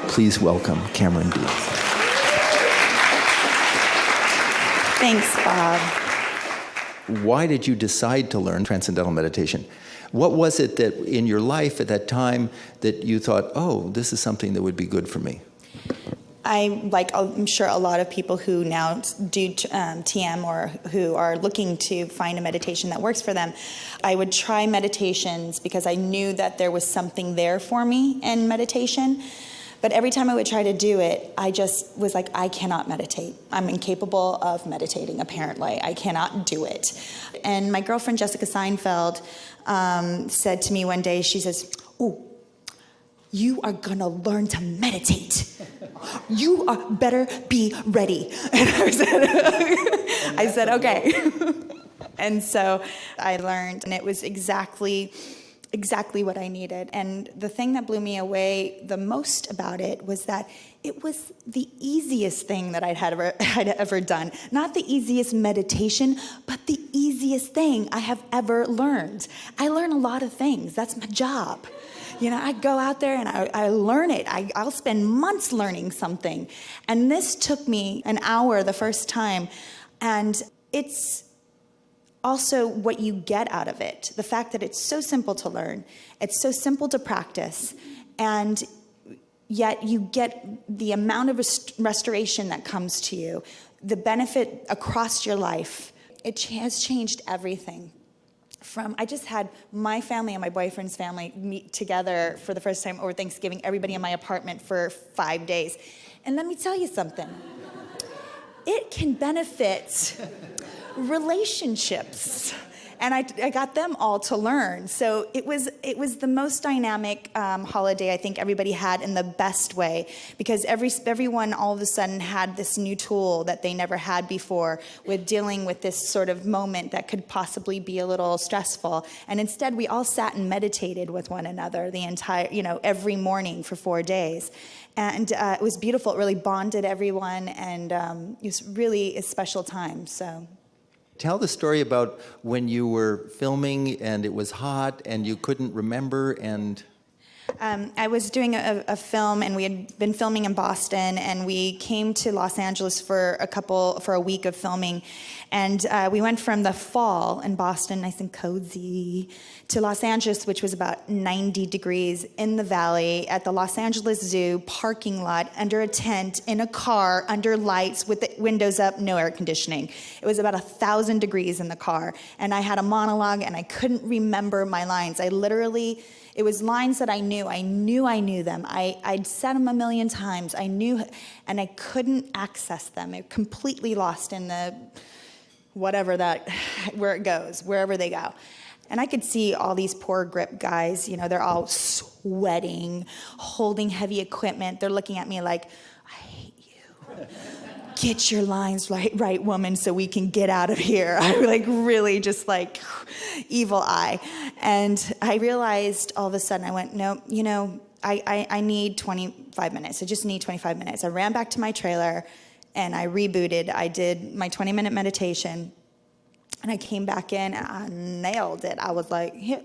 Please welcome Камерон Диаз. Thanks, Bob. Why did you decide to learn Transcendental Meditation? What was it that in your life at that time that you thought, oh, this is something that would be good for me? I'm sure a lot of people who now do TM or who are looking to find a meditation that works for them, I would try meditations because I knew that there was something there for me in meditation. But every time I would try to do it, I just was like, I cannot meditate. I'm incapable of meditating, apparently. I cannot do it. And my girlfriend, Jessica Seinfeld, said to me one day, she says, "Ooh, you are gonna learn to meditate. You better be ready." And I said, okay. And so I learned, and it was exactly what I needed. And the thing that blew me away the most about it was that it was the easiest thing that I'd ever done. Not the easiest meditation, but the easiest thing I have ever learned. I learn a lot of things. That's my job. You know, I go out there and I learn it. I'll spend months learning something. And this took me an hour the first time. And it's also what you get out of it. The fact that it's so simple to learn. It's so simple to practice. And yet you get the amount of restoration that comes to you, the benefit across your life. It has changed everything. I just had my family and my boyfriend's family meet together for the first time over Thanksgiving, everybody in my apartment for 5 days. And let me tell you something. It can benefit relationships. And I got them all to learn. So it was the most dynamic holiday I think everybody had in the best way, because everyone all of a sudden had this new tool that they never had before with dealing with this sort of moment that could possibly be a little stressful. And instead we all sat and meditated with one another every morning for 4 days. And it was beautiful. It really bonded everyone, and it was really a special time. So. Tell the story about when you were filming and it was hot and you couldn't remember and... I was doing a film, and we had been filming in Boston, and we came to Los Angeles for a week of filming. And we went from the fall in Boston, nice and cozy, to Los Angeles, which was about 90 degrees in the valley at the Los Angeles Zoo parking lot, under a tent, in a car, under lights, with the windows up, no air conditioning. It was about 1,000 degrees in the car. And I had a monologue, and I couldn't remember my lines. It was lines that I knew. I knew them. I'd said them a million times. I knew, and I couldn't access them. It completely lost in the where it goes, wherever they go. And I could see all these poor grip guys, they're all sweating, holding heavy equipment. They're looking at me like, I hate you. Get your lines right, woman, so we can get out of here. I really just evil eye. And I realized all of a sudden, I went, no, I need 25 minutes. I just need 25 minutes. I ran back to my trailer and I rebooted. I did my 20-minute meditation, and I came back in and I nailed it. I was like, here,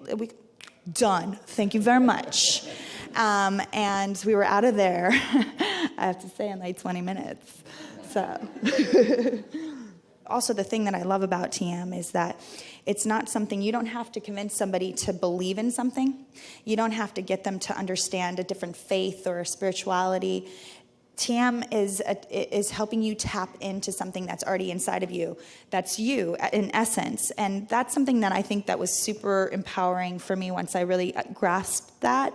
done. Thank you very much. And we were out of there, I have to say, in 20 minutes. So, also the thing that I love about TM is that it's not something, you don't have to convince somebody to believe in something. You don't have to get them to understand a different faith or spirituality. TM is helping you tap into something that's already inside of you. That's you, in essence. And that's something that I think that was super empowering for me once I really grasped that,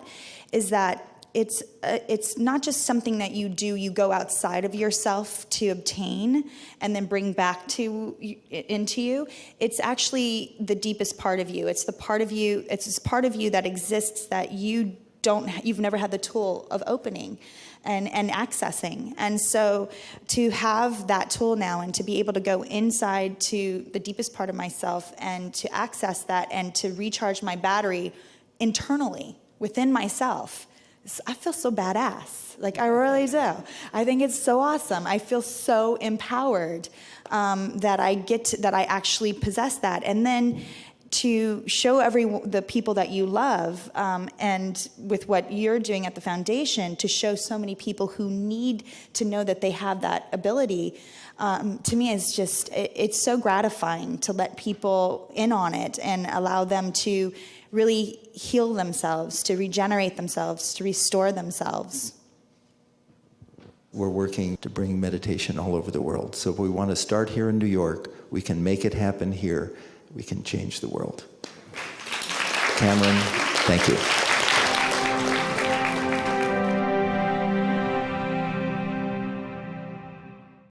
is that it's not just something that you go outside of yourself to obtain and then bring back into you. It's actually the deepest part of you. It's the part of you, it's this part of you that exists that you've never had the tool of opening and accessing. And so to have that tool now and to be able to go inside to the deepest part of myself and to access that and to recharge my battery internally within myself, I feel so badass. I really do. I think it's so awesome. I feel so empowered that I actually possess that. And then to show the people that you love, and with what you're doing at the foundation, to show so many people who need to know that they have that ability, to me is just, it's so gratifying to let people in on it and allow them to really heal themselves, to regenerate themselves, to restore themselves. We're working to bring meditation all over the world. So if we want to start here in New York, we can make it happen here. We can change the world. Cameron, thank you.